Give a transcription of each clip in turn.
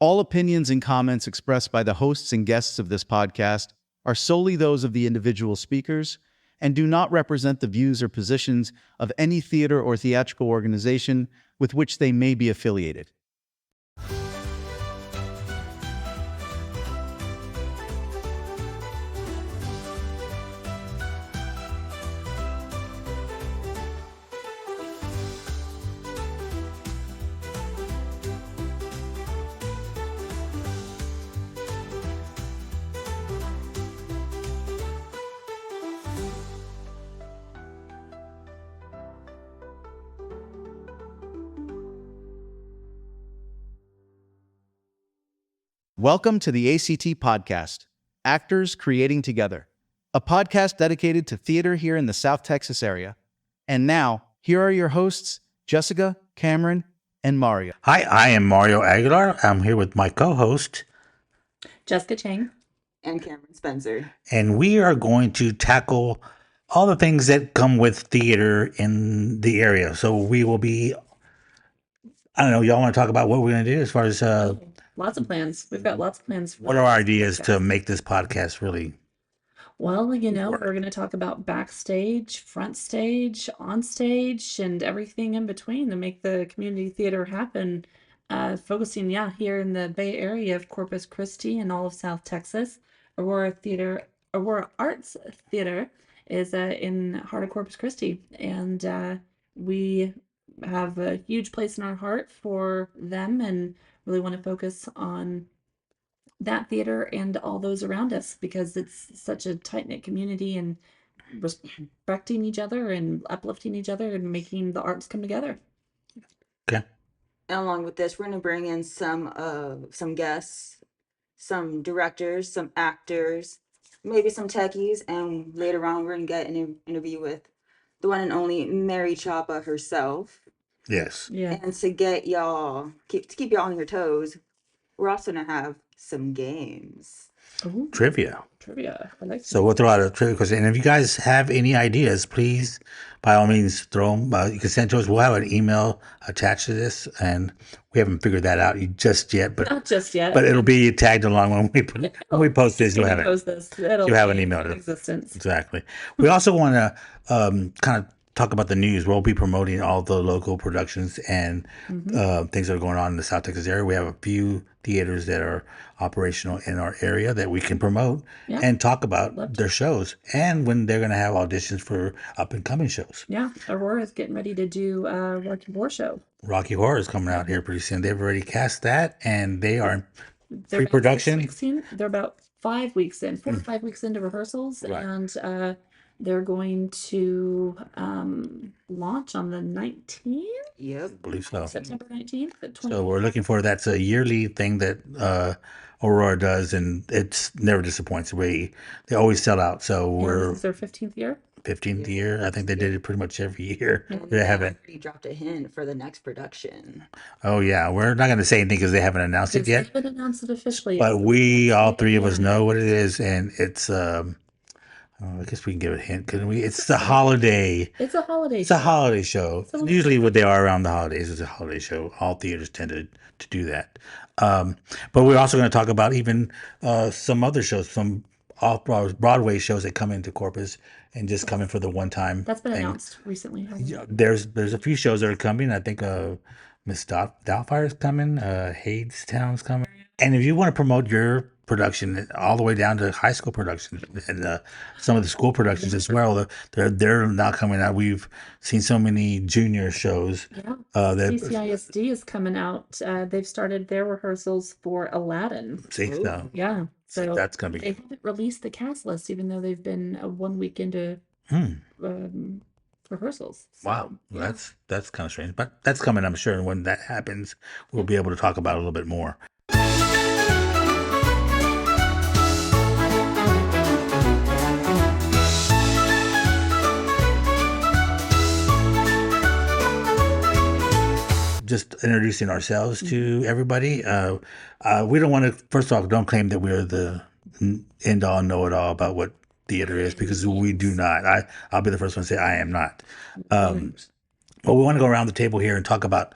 All opinions and comments expressed by the hosts and guests of this podcast are solely those of the individual speakers and do not represent the views or positions of any theater or theatrical organization with which they may be affiliated. Welcome to the ACT Podcast, Actors Creating Together, a podcast dedicated to theater here in the South Texas area. And now, here are your hosts, Jessica, Cameron, and Mario. Hi, I am Mario Aguilar. I'm here with my co-host, Jessica Chang. And Cameron Spencer. And we are going to tackle all the things that come with theater in the area. So we will be, I don't know, y'all want to talk about what we're going to do as far as... Lots of plans. We've got lots of plans. What are our ideas to make this podcast really? Well, we're going to talk about backstage, front stage, on stage, and everything in between to make the community theater happen. Focusing, here in the Bay Area of Corpus Christi and all of South Texas. Aurora Arts Theater is in heart of Corpus Christi, and we have a huge place in our heart for them and really want to focus on that theater and all those around us because it's such a tight-knit community and respecting each other and uplifting each other and making the arts come together. Okay. And along with this, we're going to bring in some guests, some directors, some actors, maybe some techies, and later on we're going to get an interview with the one and only Mary Chapa herself. Yes. Yeah. And to get y'all, keep y'all on your toes, we're also going to have some games. Ooh, Trivia. I like So we'll throw out a trivia question. And if you guys have any ideas, please, by all means, throw them. You can send to us. We'll have an email attached to this, and we haven't figured that out just yet. But not just yet. But it'll be tagged along when we post this. You'll have You'll have an email in existence. Exactly. We also want to kind of talk about the news. We'll be promoting all the local productions and things that are going on in the South Texas area. We have a few theaters that are operational in our area that we can promote and talk about their shows and when they're going to have auditions for up and coming shows. Yeah, Aurora is getting ready to do a Rocky Horror show. Rocky Horror is coming out here pretty soon. They've already cast that and they are in They're pre-production. They're about 5 weeks in, 4 to 5 weeks into rehearsals, Right. and they're going to launch on the 19th? Yep. I believe so. September 19th at 20. So we're looking for that's a yearly thing that Aurora does, and it's never disappoints. They always sell out. So This is their 15th year? 15th year. I think they did it pretty much every year. And They haven't. already dropped a hint for the next production. Oh yeah, we're not going to say anything because they haven't announced it They yet. haven't announced it officially yet. But we, all three of us, know what it is, and it's. I guess we can give it a hint, couldn't we? It's the holiday. It's a holiday It's a holiday show. It's a little- Usually, what they are around the holidays is a holiday show. All theaters tend to do that. But we're also going to talk about even some other shows, some off Broadway shows that come into Corpus and just come in for the one time. That's been thing. announced recently. hasn't it? Yeah, there's a few shows that are coming. I think Miss Doubtfire is coming. Hadestown's coming. And if you want to promote your production all the way down to high school productions and some of the school productions as well, they're now coming out. We've seen so many junior shows. Yeah. That CCISD is coming out. They've started their rehearsals for Aladdin. see, so Yeah. So that's gonna they be haven't released the cast list, even though they've been 1 week into rehearsals. So, wow. yeah. That's kind of strange, but that's coming, I'm sure. And when that happens, we'll be able to talk about it a little bit more. Just introducing ourselves to everybody. We don't want to, first off, don't claim that we're the end all, know it all about what theater is, because we do not. I'll be the first one to say I am not. But we want to go around the table here and talk about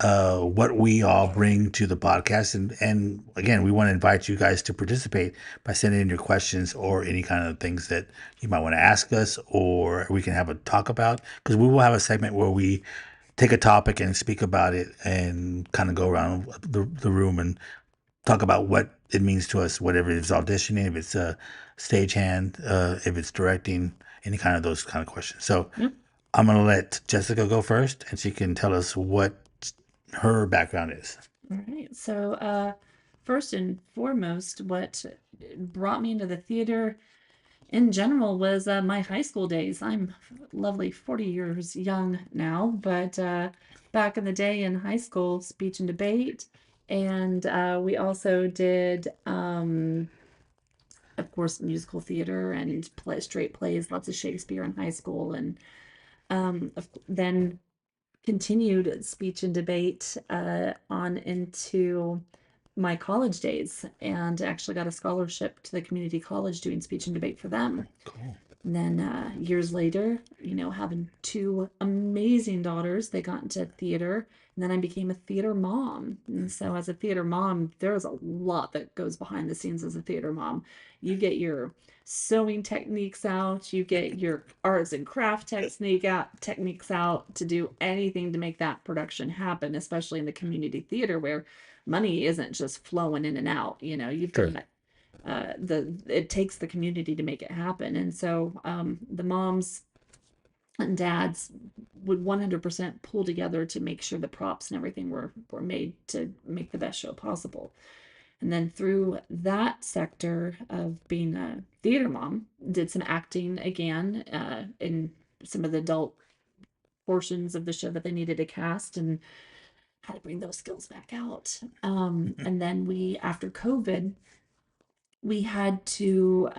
what we all bring to the podcast. And again, we want to invite you guys to participate by sending in your questions or any kind of things that you might want to ask us, or we can have a talk about, because we will have a segment where we take a topic and speak about it and kind of go around the room and talk about what it means to us, whatever it is, auditioning, if it's a stagehand, if it's directing, any kind of those kind of questions. So Yep. I'm going to let Jessica go first, and she can tell us what her background is. All right. So, first and foremost, what brought me into the theater in general was my high school days. I'm lovely 40 years young now, but back in the day in high school, speech and debate. And we also did, of course, musical theater and straight plays, lots of Shakespeare in high school. And then continued speech and debate on into my college days, and actually got a scholarship to the community college doing speech and debate for them. Cool. And then years later, having two amazing daughters, they got into theater. And then I became a theater mom. And so, as a theater mom, there's a lot that goes behind the scenes as a theater mom. You get your sewing techniques out, you get your arts and craft techniques out to do anything to make that production happen, especially in the community theater where money isn't just flowing in and out. You've Sure. got it takes the community to make it happen. And so the moms and dads would 100% pull together to make sure the props and everything were made to make the best show possible. And then through that sector of being a theater mom, did some acting again in some of the adult portions of the show that they needed to cast, and how to bring those skills back out. And then after COVID, we had to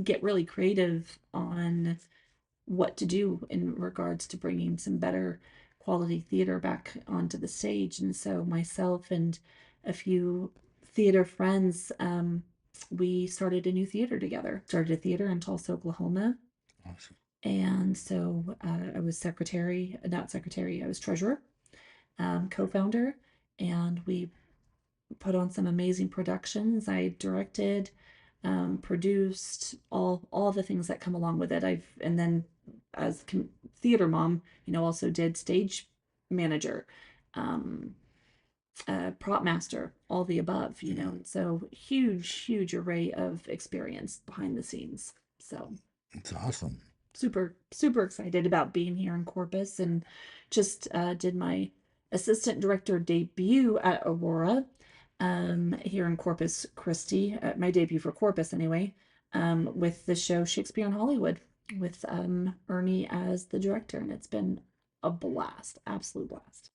get really creative on what to do in regards to bringing some better quality theater back onto the stage. And so myself and a few theater friends, we started a new theater together. Started a theater in Tulsa, Oklahoma. Awesome. And so I was not secretary, I was treasurer, co-founder, and we put on some amazing productions. I directed, produced all the things that come along with it. And then as theater mom, also did stage manager, um, prop master, all the above. And so huge array of experience behind the scenes. So It's awesome. super excited about being here in Corpus, and just did my assistant director debut at Aurora here in Corpus Christi, my debut for Corpus anyway, with the show Shakespeare in Hollywood, with Ernie as the director, and it's been a blast, absolute blast.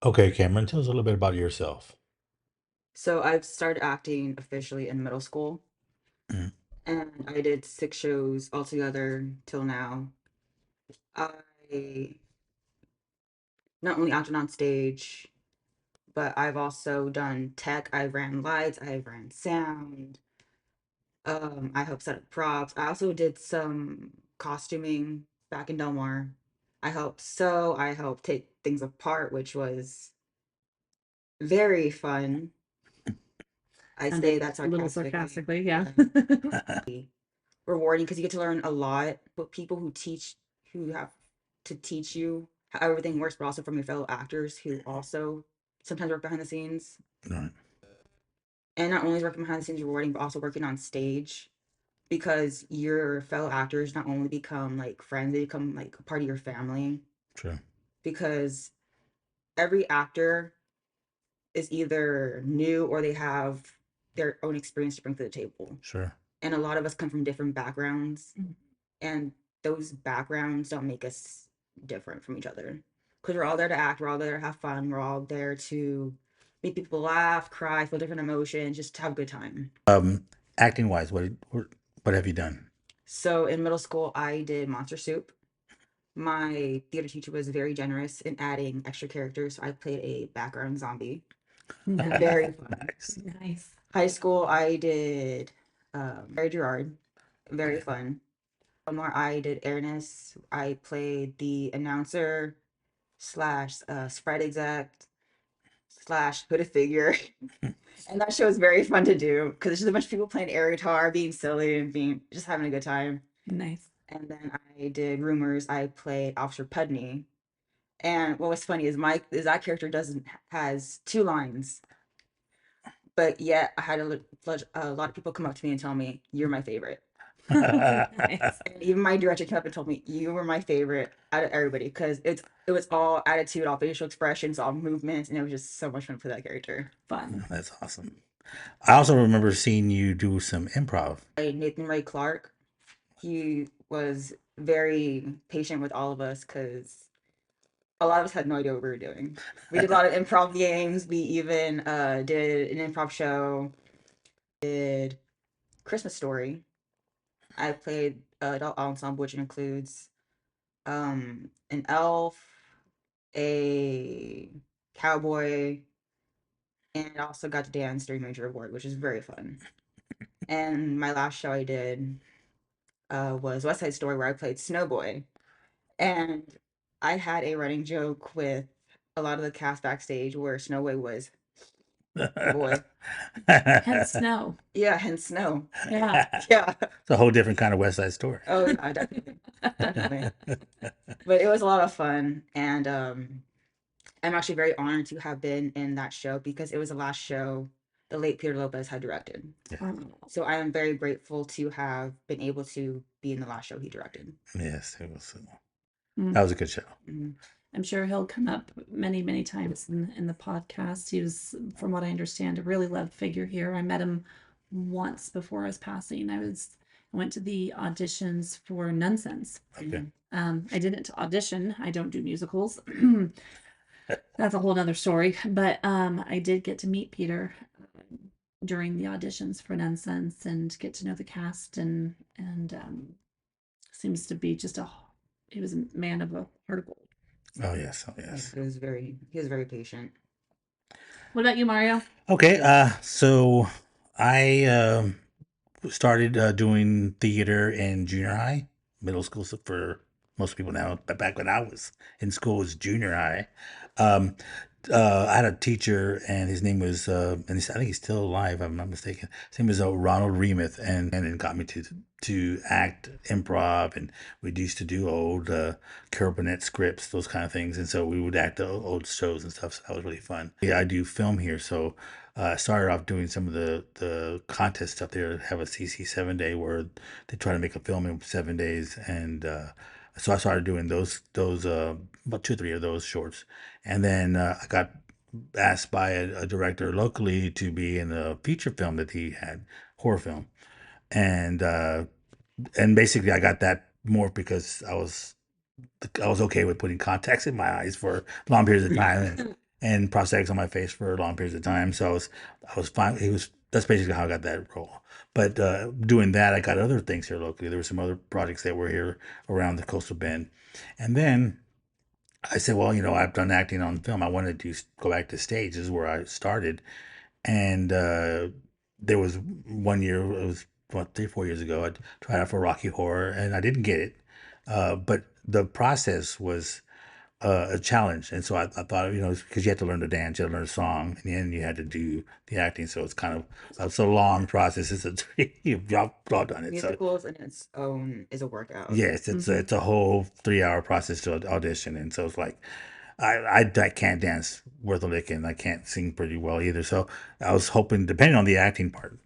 Okay, Cameron, tell us a little bit about yourself. So I've started acting officially in middle school, Mhm. and I did 6 shows altogether till now. I not only acted on stage, but I've also done tech. I ran lights, I ran sound. I helped set up props. I also did some costuming back in Del Mar. I helped sew, I helped take things apart, which was very fun. I say Sounded that a little sarcastically. sarcastically, yeah. Rewarding because you get to learn a lot. But people who have to teach you how everything works, but also from your fellow actors who also sometimes work behind the scenes. Right. And not only working behind the scenes rewarding, but also working on stage, because your fellow actors not only become like friends, they become like a part of your family, Sure. because every actor is either new or they have their own experience to bring to the table. Sure. And a lot of us come from different backgrounds, Mhm. and those backgrounds don't make us different from each other, because we're all there to act, we're all there to have fun, we're all there to make people laugh, cry, feel different emotions, just to have a good time. Acting wise, what have you done? So in middle school, I did Monster Soup. My theater teacher was very generous in adding extra characters, so I played a background zombie. Very fun. Nice. Nice. High school, I did Mary Gerard. Very fun. One more, I did Airness. I played the announcer slash spread exec slash hooded figure. And that show is very fun to do because there's just a bunch of people playing air guitar, being silly and being just having a good time. Nice. And then I did Rumors. I played Officer Pudney. And what was funny is that character doesn't has 2 lines, but yet I had a lot of people come up to me and tell me you're my favorite. Nice. And even my director came up and told me you were my favorite out of everybody because it was all attitude, all facial expressions, all movements, and it was just so much fun for that character. Fun. That's awesome. I also remember seeing you do some improv. Nathan Ray Clark, he was very patient with all of us because a lot of us had no idea what we were doing. We did a lot of improv games. We even did an improv show. Did Christmas Story. I played adult ensemble, which includes an elf, a cowboy, and I also got to dance during Major Award, which is very fun. And my last show I did was West Side Story, where I played Snowboy. And I had a running joke with a lot of the cast backstage where Snowboy was boy. Hence snow. Yeah, hence snow. Yeah. Yeah. It's a whole different kind of West Side Story. Oh, yeah, definitely. Definitely. But it was a lot of fun. And I'm actually very honored to have been in that show because it was the last show the late Peter Lopez had directed. Oh. So I am very grateful to have been able to be in the last show he directed. Yes, it was. Mm. That was a good show. Mhm. I'm sure he'll come up many, many times in the podcast. He was, from what I understand, a really loved figure here. I met him once before his passing. I went to the auditions for Nonsense. Okay. I didn't audition. I don't do musicals. That's a whole nother story. But I did get to meet Peter during the auditions for Nonsense and get to know the cast and seems to be he was a man of a heart of gold. Oh yes, oh yes. He was very patient. What about you, Mario? Okay, so I started doing theater in junior high, middle school. So for most people now, but back when I was in school, it was junior high. Um, I had a teacher, and his name was, I think he's still alive. If I'm not mistaken. His name was Ronald Remuth, and it got me to act improv, and we used to do old Carol Burnett scripts, those kind of things, and so we would act the old shows and stuff. So that was really fun. Yeah, I do film here, so I started off doing some of the contest stuff. They have a CC 7 day where they try to make a film in 7 days, and so I started doing those about 2 or 3 of those shorts, and then I got asked by a director locally to be in a feature film that he had, horror film, and basically I got that more because I was okay with putting contacts in my eyes for long periods of time and prosthetics on my face for long periods of time. So I was fine. That's basically how I got that role. But doing that, I got other things here locally. There were some other projects that were here around the coastal bend, and then I said, well, I've done acting on film. I wanted to go back to stage. This is where I started, and there was one year. It was what 3 or 4 years ago. I tried out for Rocky Horror, and I didn't get it. But the process was a challenge, and so I thought, because you had to learn to dance, you had to learn a song, and then you had to do the acting. So it's kind of it's a long process. Y'all done it. So Musicals in its own is a workout. yes, it's a whole 3 hour process to audition, and so it's like I can't dance worth a lick, and I can't sing pretty well either. So I was hoping, depending on the acting part,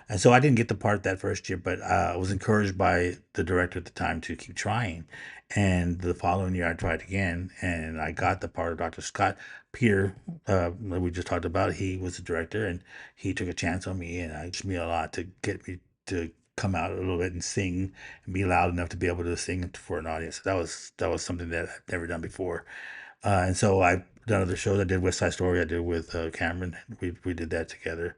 and so I didn't get the part that first year, but I was encouraged by the director at the time to keep trying. And the following year, I tried again, and I got the part of Dr. Scott Peter that we just talked about. He was the director, and he took a chance on me, and it pushed me a lot to get me to come out a little bit and sing and be loud enough to be able to sing for an audience. That was something that I've never done before. And so I've done other shows. I did West Side Story. I did with Cameron. We did that together.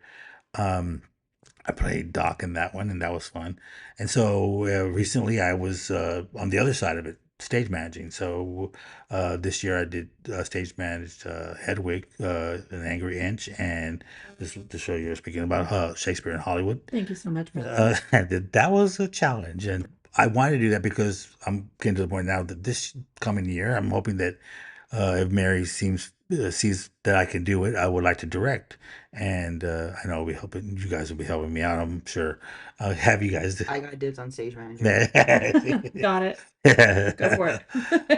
I played Doc in that one, and that was fun. And so recently, I was on the other side of it, stage managing. So this year, I did stage managed Hedwig, An Angry Inch, and the show you're speaking about, Shakespeare in Hollywood. Thank you so much for that. That was a challenge, and I wanted to do that because I'm getting to the point now that this coming year, I'm hoping that if Mary sees that I can do it, I would like to direct, and I know you guys will be helping me out. I'm sure. I'll have you guys. I got dibs on stage manager. Got it. Go for it.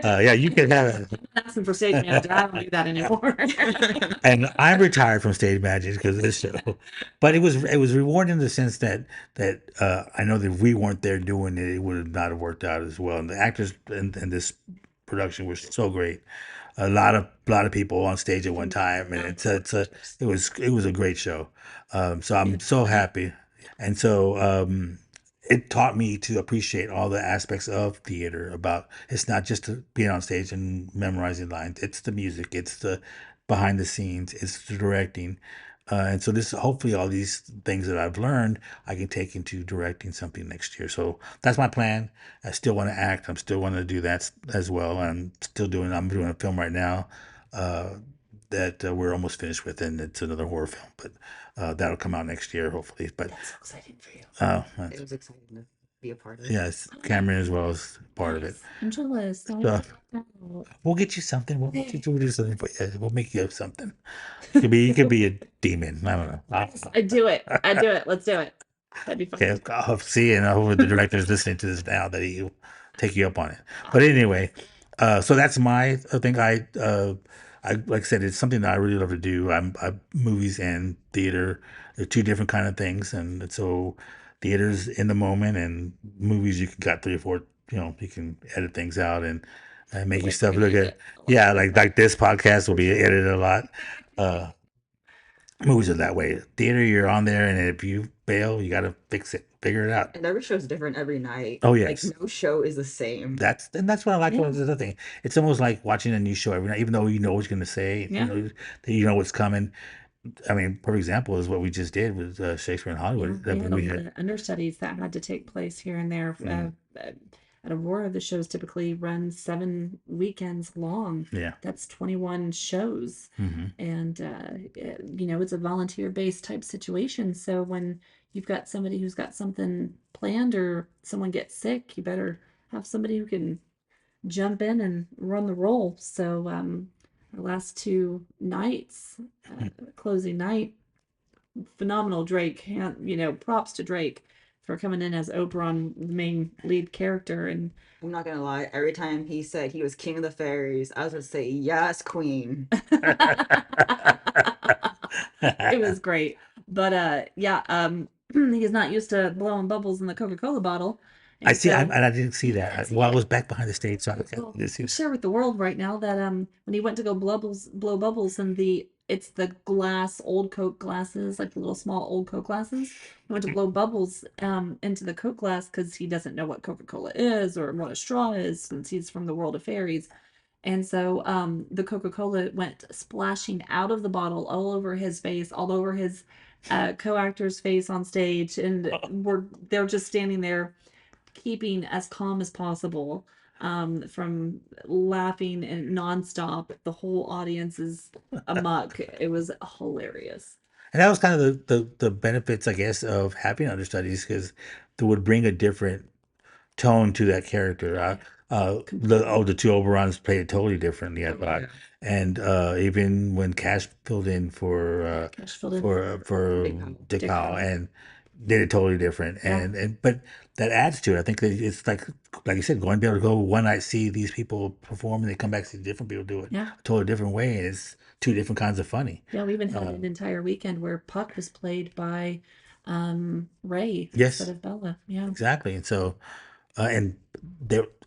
Yeah, you can have it. I'm asking for stage manager. I don't do that anymore. And I'm retired from stage managing because of this show, but it was rewarding in the sense that I know that if we weren't there doing it, it would not have worked out as well. And the actors in this production were so great. A lot of people on stage at one time, and it was a great show. So I'm so happy, and so it taught me to appreciate all the aspects of theater. About it's not just being on stage and memorizing lines; it's the music, it's the behind the scenes, it's the directing. And so this hopefully all these things that I've learned I can take into directing something next year. So that's my plan. I still want to act. I'm still want to do that as well. I'm doing a film right now uh, that we're almost finished with, and it's another horror film, but that'll come out next year hopefully. But That's so exciting for you. It was exciting to be a part of. yes, Cameron as well as part of it. Nice. I'm jealous. So we'll get you something. We'll do something for you. We'll make you up something. You could be a demon. I don't know. I do it. I do it. Let's do it. That'd be fun. Okay, I'll see, and I hope the director's listening to this now that he'll take you up on it. But anyway, so that's my thing. I like I said, it's something that I really love to do. I movies and theater, they're two different kind of things, and so theater's in the moment, and movies you can cut 3 or 4. You can edit things out and make your stuff look good. Yeah, like this podcast will be edited a lot. Uh, Movies are that way. Theater, you're on there, and if you fail, you got to fix it, figure it out. And every show's different every night. Oh, Like yes. no show is the same. That's what I like Yeah. about this other thing. It's almost like watching a new show every night, even though you know what you're going to say, Yeah. that you know what's coming. I mean, perfect example is what we just did with Shakespeare in Hollywood. Yeah, we had a we lot had, of understudies that had to take place here and there. At Aurora, the shows typically run 7 weekends long. yeah. That's 21 shows. hmm And, it's a volunteer based type situation. So when you've got somebody who's got something planned or someone gets sick, you better have somebody who can jump in and run the role. So, our last 2 nights, closing night, phenomenal Drake. Props to Drake for coming in as Oberon, the main lead character, and I'm not gonna lie. Every time he said he was king of the fairies, I was gonna say yes, queen. it was great. But he's not used to blowing bubbles in the Coca-Cola bottle. I And see, so, and I didn't see that. Well, I was back behind the stage, so I well, didn't see. share with the world right now that when he went to go blow bubbles in it's the glass old Coke glasses, like the little small old Coke glasses. He went to blow bubbles into the Coke glass because he doesn't know what Coca-Cola is or what a straw is since he's from the world of fairies. And so the Coca-Cola went splashing out of the bottle all over his face, all over his co-actor's face on stage, and they're just standing there keeping as calm as possible from laughing and nonstop. The whole audience is amok. It was hilarious. And that was kind of the benefits, I guess, of having understudies because they would bring a different tone to that character. The two Oberons played it totally differently, I thought. Yeah. And even when Cash filled in for Cash filled in for Dick Dick Powell. Powell and did it totally different. Yeah. And but that adds to it. I think that it's like you said, going to be able to go one night see these people perform, and they come back see different people do it Yeah. a totally different way, and it's two different kinds of funny. Yeah, we even had an entire weekend where Puck was played by Ray Yes. instead of Bella. Yeah. Exactly. And so, and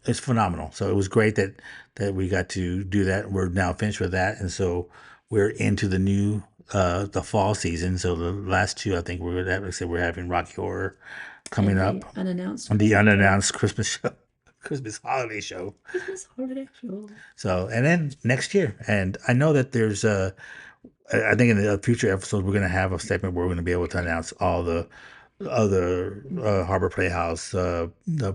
it's phenomenal. So it was great that we got to do that. We're now finished with that, and so we're into the new the fall season. So the last 2, I think we're like I said, we're having Rocky Horror coming And up, the unannounced and the unannounced Christmas show, Christmas holiday show. Christmas holiday show. So and then next year, and I know that there's I think in the future episodes we're going to have a segment where we're going to be able to announce all the other Harbor Playhouse, the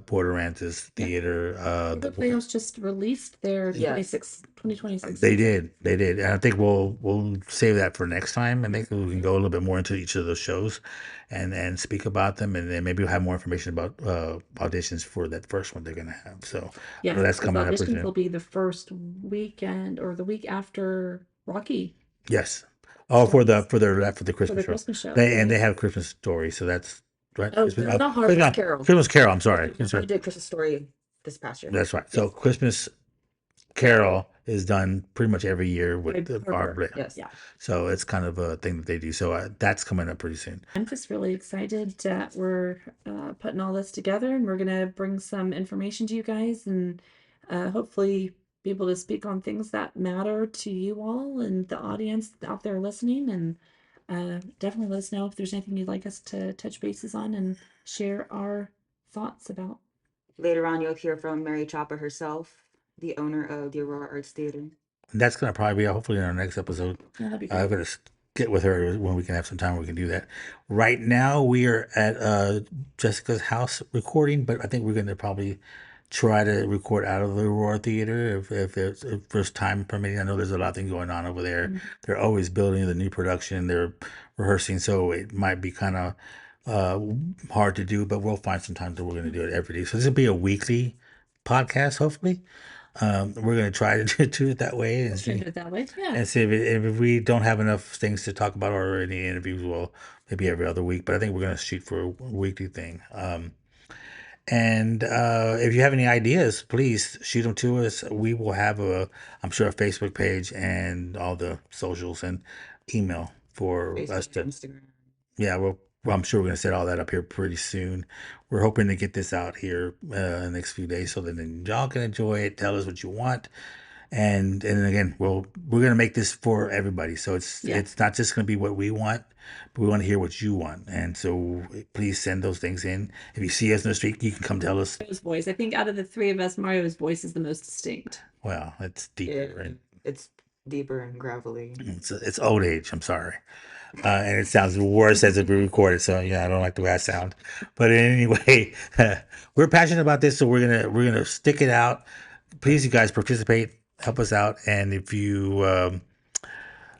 Port Aransas Theater. The Playhouse just released their Yes. 2026. They did, and I think we'll save that for next time. I think we can go a little bit more into each of those shows, and speak about them, and then maybe we'll have more information about auditions for that first one they're gonna have. So Yeah, that's because coming up. auditions will be the first weekend or the week after Rocky Yes. Oh, starts for the for Christmas the show. Christmas show. They Right? have Christmas Story, so that's right. Oh, Christmas, not Harbor. Christmas Carol. Christmas Carol. I'm sorry. We did Christmas Story this past year. That's right. So Christmas Carol is done pretty much every year with Right, the Harbor. Barbara. Yes. Yeah. So it's kind of a thing that they do. So that's coming up pretty soon. I'm just really excited that we're putting all this together, and we're gonna bring some information to you guys, and hopefully be able to speak on things that matter to you all and the audience out there listening. And definitely let us know if there's anything you'd like us to touch bases on and share our thoughts about. Later on, you'll hear from Mary Chopper herself, the owner of the Aurora Arts Theater. And that's going to probably be hopefully in our next episode. Yeah, that'd be I'm great. going to get with her when we can have some time. We can do that. Right now, we are at Jessica's house recording, but I think we're going to probably try to record out of the Aurora Theater if there's time permitting. I know there's a lot of things going on over there. Mm-hmm. They're always building the new production. They're rehearsing, so it might be kind of hard to do, but we'll find some time that we're going to do it every day. So this will be a weekly podcast, hopefully. We're going to try to do it that way and Should see, do it that way. Yeah. and see if we don't have enough things to talk about or any interviews, we'll maybe every other week. But I think we're going to shoot for a weekly thing. And if you have any ideas, please shoot them to us. We will have I'm sure, a Facebook page and all the socials and email for us Facebook, to. Instagram. Yeah, well, I'm sure we're going to set all that up here pretty soon. We're hoping to get this out here in the next few days so that then y'all can enjoy it. Tell us what you want. And then again, we're going to make this for everybody. So it's not just going to be what we want, but we want to hear what you want. And so please send those things in. If you see us in the street, you can come tell us. Mario's voice. I think out of the three of us, Mario's voice is the most distinct. Well, it's deeper. Right? It's deeper and gravelly. It's old age. I'm sorry. And it sounds worse as it be recorded. So yeah, I don't like the way I sound. But anyway, we're passionate about this, so we're gonna stick it out. Please, you guys, participate, help us out, and if you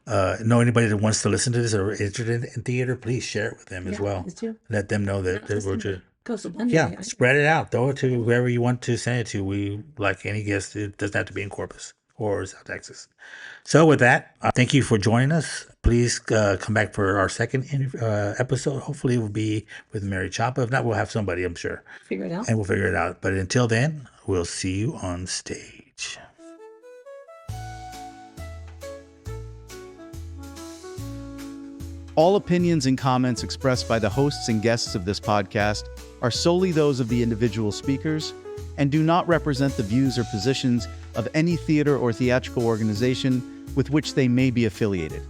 know anybody that wants to listen to this or is interested in theater, please share it with them as well. us too. Let them know that Not just we're in just. Coastal Bend Yeah, area. spread it out. Throw it to whoever you want to send it to. We like any guest. It doesn't have to be in Corpus or South Texas. So with that, thank you for joining us. Please come back for our second episode. Hopefully it will be with Mary Choppa. If not, we'll have somebody, I'm sure. Figure it out. And we'll figure it out. But until then, we'll see you on stage. All opinions and comments expressed by the hosts and guests of this podcast are solely those of the individual speakers and do not represent the views or positions of any theater or theatrical organization with which they may be affiliated.